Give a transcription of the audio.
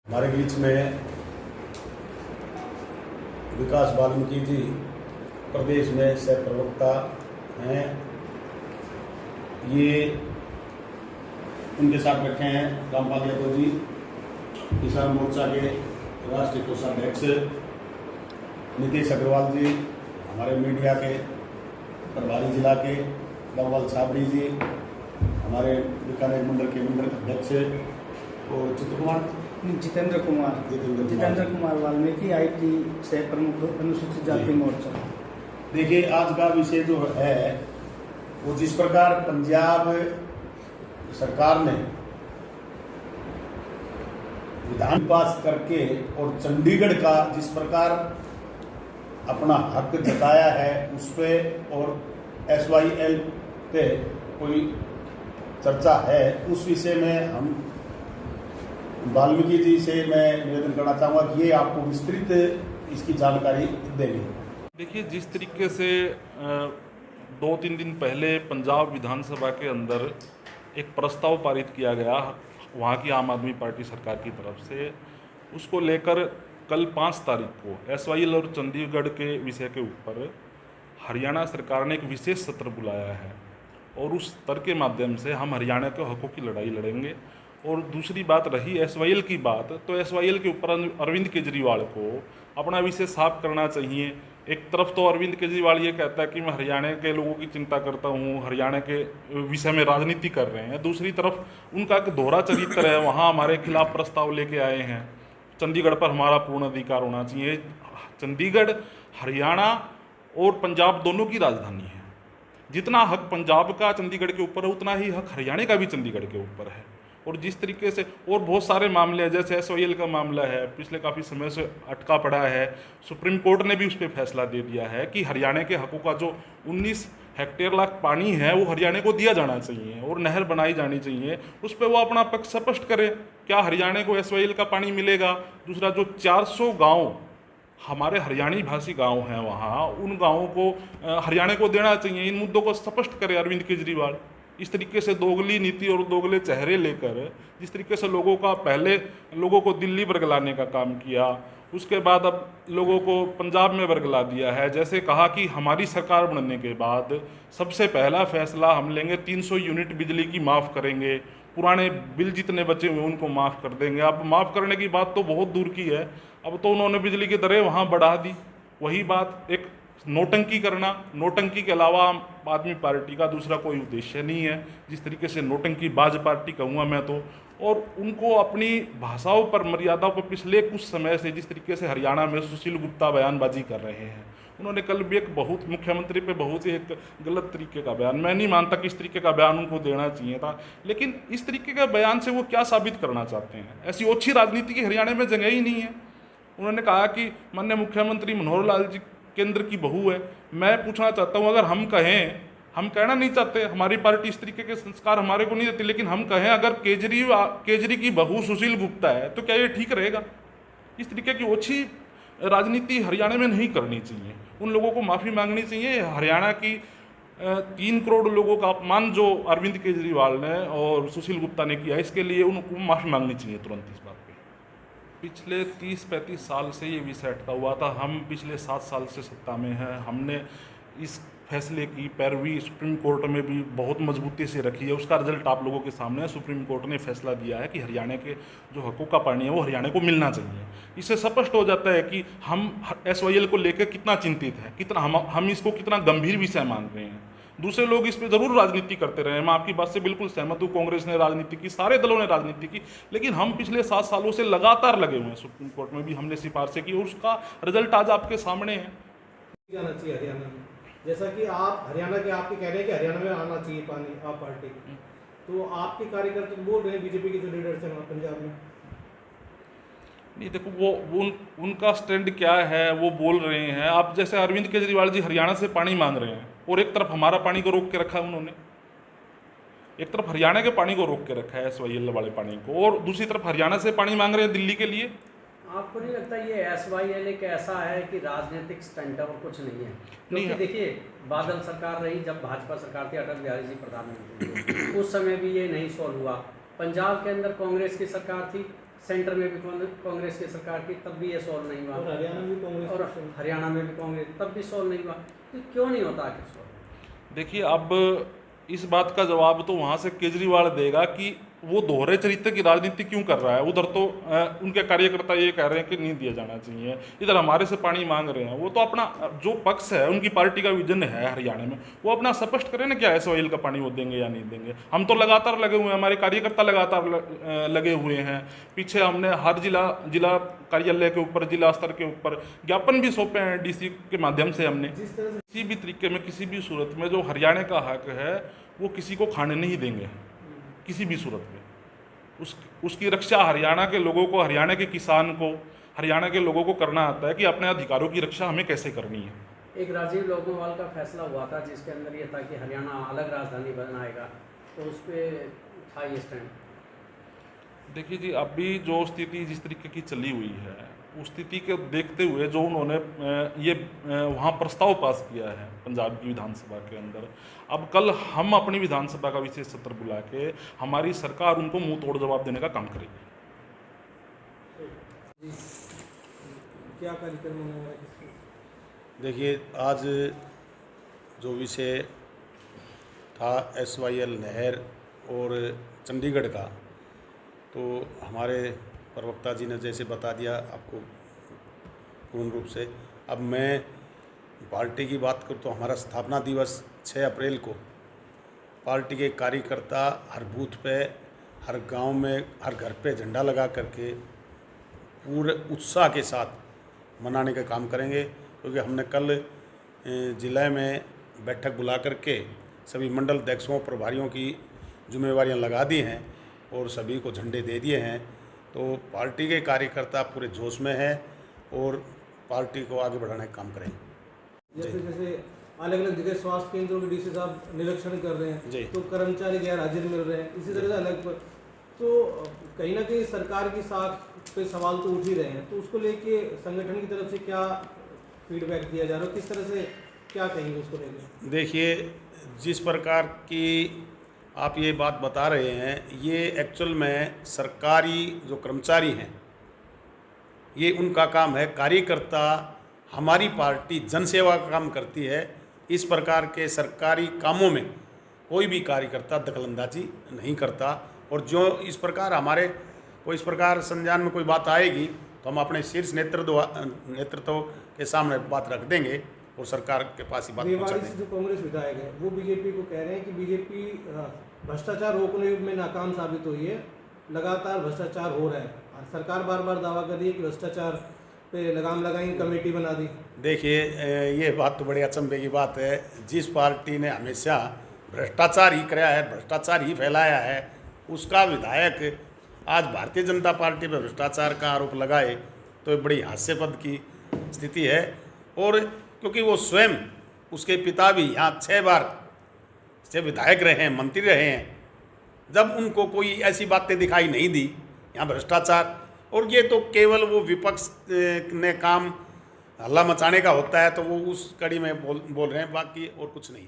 हमारे बीच में विकास वाल्मीकि जी प्रदेश में सह प्रवक्ता हैं। ये उनके साथ बैठे हैं रामपाल यादव जी, किसान मोर्चा के राष्ट्रीय कोषाध्यक्ष, नीतीश अग्रवाल जी, हमारे मीडिया के प्रभारी जिला के लवल छाबड़ी जी, हमारे बीकानेर मंडल के मंडल अध्यक्ष और जितेंद्र कुमार वाल्मीकि आईटी सह प्रमुख अनुसूचित जाति मोर्चा। देखिए, आज का विषय जो है वो जिस प्रकार पंजाब सरकार ने विधान पास करके और चंडीगढ़ का जिस प्रकार अपना हक जताया है उस पे और SYL पे कोई चर्चा है, उस विषय में हम वाल्मीकि जी से मैं निवेदन करना चाहूँगा कि ये आपको विस्तृत इसकी जानकारी देंगे। देखिए, जिस तरीके से 2-3 दिन पहले पंजाब विधानसभा के अंदर एक प्रस्ताव पारित किया गया वहाँ की आम आदमी पार्टी सरकार की तरफ से, उसको लेकर कल 5 तारीख को SYL और चंडीगढ़ के विषय के ऊपर हरियाणा सरकार ने एक विशेष सत्र बुलाया है और उस सत्र के माध्यम से हम हरियाणा के हकों की लड़ाई लड़ेंगे। और दूसरी बात रही SYL की बात, तो SYL के ऊपर अरविंद केजरीवाल को अपना विषय साफ करना चाहिए। एक तरफ तो अरविंद केजरीवाल ये कहता है कि मैं हरियाणा के लोगों की चिंता करता हूँ, हरियाणा के विषय में राजनीति कर रहे हैं, दूसरी तरफ उनका एक दोहरा चरित्र है, वहाँ हमारे खिलाफ प्रस्ताव लेके आए हैं, चंडीगढ़ पर हमारा पूर्ण अधिकार होना चाहिए। चंडीगढ़ हरियाणा और पंजाब दोनों की राजधानी है। जितना हक पंजाब का चंडीगढ़ के ऊपर है उतना ही हक हरियाणा का भी चंडीगढ़ के ऊपर है। और जिस तरीके से और बहुत सारे मामले हैं, जैसे SYL का मामला है, पिछले काफ़ी समय से अटका पड़ा है, सुप्रीम कोर्ट ने भी उस पर फैसला दे दिया है कि हरियाणा के हकों का जो 19 हेक्टेयर लाख पानी है वो हरियाणा को दिया जाना चाहिए और नहर बनाई जानी चाहिए। उस पर वो अपना पक्ष स्पष्ट करे, क्या हरियाणा को SYL का पानी मिलेगा। दूसरा, जो 400 गाँव हमारे हरियाणी भाषी गांव हैं वहाँ, उन गांवों को हरियाणा को देना चाहिए। इन मुद्दों को स्पष्ट करे अरविंद केजरीवाल। इस तरीके से दोगली नीति और दोगले चेहरे लेकर जिस तरीके से लोगों का पहले लोगों को दिल्ली बरगलाने का काम किया, उसके बाद अब लोगों को पंजाब में बरगला दिया है। जैसे कहा कि हमारी सरकार बनने के बाद सबसे पहला फैसला हम लेंगे, 300 यूनिट बिजली की माफ़ करेंगे, पुराने बिल जितने बचे हुए उनको माफ़ कर देंगे। अब माफ़ करने की बात तो बहुत दूर की है, अब तो उन्होंने बिजली की दरें वहाँ बढ़ा दी। वही बात, एक नोटंकी करना, नोटंकी के अलावा आम आदमी पार्टी का दूसरा कोई उद्देश्य नहीं है। जिस तरीके से नोटंकी बाज पार्टी कहूँगा मैं तो, और उनको अपनी भाषाओं पर, मर्यादाओं पर पिछले कुछ समय से जिस तरीके से हरियाणा में सुशील गुप्ता बयानबाजी कर रहे हैं, उन्होंने कल भी एक बहुत मुख्यमंत्री पे बहुत ही एक गलत तरीके का बयान, मैं नहीं मानता कि इस तरीके का बयान उनको देना चाहिए था, लेकिन इस तरीके का बयान से वो क्या साबित करना चाहते हैं। ऐसी ओछी राजनीति की हरियाणा में जगह ही नहीं है। उन्होंने कहा कि माननीय मुख्यमंत्री मनोहर लाल जी केंद्र की बहू है। मैं पूछना चाहता हूँ, अगर हम कहें, हम कहना नहीं चाहते, हमारी पार्टी इस तरीके के संस्कार हमारे को नहीं देती, लेकिन हम कहें अगर केजरी की बहू सुशील गुप्ता है तो क्या ये ठीक रहेगा? इस तरीके की ओछी राजनीति हरियाणा में नहीं करनी चाहिए। उन लोगों को माफ़ी मांगनी चाहिए। हरियाणा की 3 करोड़ लोगों का अपमान जो अरविंद केजरीवाल ने और सुशील गुप्ता ने किया, इसके लिए उनको माफ़ी मांगनी चाहिए तुरंत इस बात पे। पिछले 30-35 साल से ये विषय अटका हुआ था। हम पिछले 7 साल से सत्ता में हैं। हमने इस फैसले की पैरवी सुप्रीम कोर्ट में भी बहुत मजबूती से रखी है। उसका रिजल्ट आप लोगों के सामने है। सुप्रीम कोर्ट ने फैसला दिया है कि हरियाणा के जो हकों का पानी है वो हरियाणा को मिलना चाहिए। इससे स्पष्ट हो जाता है कि हम SYL को लेकर कितना चिंतित हैं, कितना हम इसको कितना गंभीर विषय मान रहे हैं। दूसरे लोग इस पे ज़रूर राजनीति करते रहे, मैं आपकी बात से बिल्कुल सहमत हूँ। कांग्रेस ने राजनीति की, सारे दलों ने राजनीति की, लेकिन हम पिछले 7 सालों से लगातार लगे हुए हैं। सुप्रीम कोर्ट में भी हमने सिफारिशें की और उसका रिजल्ट आज आपके सामने है। जाना चाहिए हरियाणा में, जैसा कि आप हरियाणा के आपके कह रहे हैं कि हरियाणा में आना चाहिए पानी, आप पार्टी, तो आपके कार्यकर्ता बोल रहे हैं, बीजेपी के जो लीडर्स हैं पंजाब में। नहीं, देखो वो उनका स्टैंड क्या है वो बोल रहे हैं। आप जैसे अरविंद केजरीवाल जी हरियाणा से पानी मांग रहे हैं और एक तरफ हमारा पानी को रोक के रखा है उन्होंने, एक तरफ हरियाणा के पानी को रोक के रखा है SYL वाले पानी को, और दूसरी तरफ हरियाणा से पानी मांग रहे हैं दिल्ली के लिए। आपको नहीं लगता ये SYL एक ऐसा है कि राजनीतिक स्टंट और कुछ नहीं है? क्योंकि देखिए, बादल सरकार रही, जब भाजपा सरकार थी, अटल बिहारी जी प्रधानमंत्री थे, उस समय भी ये नहीं सॉल्व हुआ। पंजाब के अंदर कांग्रेस की सरकार थी, सेंटर में भी कांग्रेस की सरकार की, तब भी ये सॉल्व नहीं और हुआ, हरियाणा में भी कांग्रेस और की हरियाणा में भी कांग्रेस, तब भी सॉल्व नहीं हुआ। तो क्यों नहीं होता आखिर सॉल्व? देखिए, अब इस बात का जवाब तो वहाँ से केजरीवाल देगा कि वो दोहरे चरित्र की राजनीति क्यों कर रहा है। उधर तो उनके कार्यकर्ता ये कह रहे हैं कि नहीं दिया जाना चाहिए, इधर हमारे से पानी मांग रहे हैं। वो तो अपना जो पक्ष है, उनकी पार्टी का विजन है हरियाणा में, वो अपना स्पष्ट करें ना, क्या SYL का पानी वो देंगे या नहीं देंगे। हम तो लगातार लगे हुए हैं, हमारे कार्यकर्ता लगातार लगे हुए हैं। पीछे हमने हर जिला कार्यालय के ऊपर, जिला स्तर के ऊपर ज्ञापन भी सौंपे हैं DC के माध्यम से। हमने जिस तरह से किसी भी तरीके में, किसी भी सूरत में जो हरियाणा का हक है वो किसी को खाने नहीं देंगे, किसी भी सूरत में। उसकी रक्षा हरियाणा के लोगों को, हरियाणा के किसान को, हरियाणा के लोगों को करना आता है कि अपने अधिकारों की रक्षा हमें कैसे करनी है। एक राजीव लोकनवाल का फैसला हुआ था जिसके अंदर ये था कि हरियाणा अलग राजधानी बनाएगा, तो उस पर था ये स्टैंड। देखिए जी, अभी जो स्थिति जिस तरीके की चली हुई है, उस स्थिति को देखते हुए जो उन्होंने ये वहाँ प्रस्ताव पास किया है पंजाब की विधानसभा के अंदर, अब कल हम अपनी विधानसभा का विशेष सत्र बुला के हमारी सरकार उनको मुंह तोड़ जवाब देने का काम करेगी। क्या कार्यक्रम होने वाला है? देखिए, आज जो विषय था SYL नहर और चंडीगढ़ का, तो हमारे प्रवक्ता जी ने जैसे बता दिया आपको पूर्ण रूप से। अब मैं पार्टी की बात करूँ तो हमारा स्थापना दिवस 6 अप्रैल को पार्टी के कार्यकर्ता हर बूथ पे, हर गांव में, हर घर पे झंडा लगा करके पूरे उत्साह के साथ मनाने का काम करेंगे। क्योंकि हमने कल जिले में बैठक बुला करके सभी मंडल अध्यक्षों, प्रभारियों की जिम्मेवारियां लगा दी हैं और सभी को झंडे दे दिए हैं। तो पार्टी के कार्यकर्ता पूरे जोश में हैं और पार्टी को आगे बढ़ाने का काम करेंगे। जैसे अलग अलग जगह स्वास्थ्य केंद्रों के DC साहब निरीक्षण कर रहे हैं, तो कर्मचारी गैर हाजिर मिल रहे हैं, इसी तरह से अलग पर, तो कहीं ना कहीं सरकार की साख पे सवाल तो उठ ही रहे हैं। तो उसको लेके संगठन की तरफ से क्या फीडबैक दिया जा रहा है, किस तरह से क्या कहेंगे उसको लेकर? देखिए, जिस प्रकार की आप ये बात बता रहे हैं, ये एक्चुअल में सरकारी जो कर्मचारी हैं, ये उनका काम है। कार्यकर्ता, हमारी पार्टी जनसेवा का काम करती है। इस प्रकार के सरकारी कामों में कोई भी कार्यकर्ता दखलंदाजी नहीं करता। और जो इस प्रकार हमारे कोई इस प्रकार संज्ञान में कोई बात आएगी तो हम अपने शीर्ष नेतृत्व के सामने बात रख देंगे और सरकार के पास ही बात पहुंचा देंगे। जो कांग्रेस विधायक है वो बीजेपी को कह रहे हैं कि बीजेपी भ्रष्टाचार रोकने में नाकाम साबित हुई है, लगातार भ्रष्टाचार हो रहा है, और सरकार बार बार दावा कर रही है कि भ्रष्टाचार पे लगाम लगाएंगे, कमेटी बना दी। देखिए, ये बात तो बड़ी अचंभे की बात है। जिस पार्टी ने हमेशा भ्रष्टाचार ही कराया है, भ्रष्टाचार ही फैलाया है, उसका विधायक आज भारतीय जनता पार्टी पर भ्रष्टाचार का आरोप लगाए तो ये बड़ी हास्यास्पद की स्थिति है। और क्योंकि वो स्वयं, उसके पिता भी यहाँ 6 बार से विधायक रहे हैं, मंत्री रहे हैं, जब उनको कोई ऐसी बातें दिखाई नहीं दी यहाँ भ्रष्टाचार, और ये तो केवल वो विपक्ष ने काम हल्ला मचाने का होता है तो वो उस कड़ी में बोल रहे हैं, बाकी और कुछ नहीं।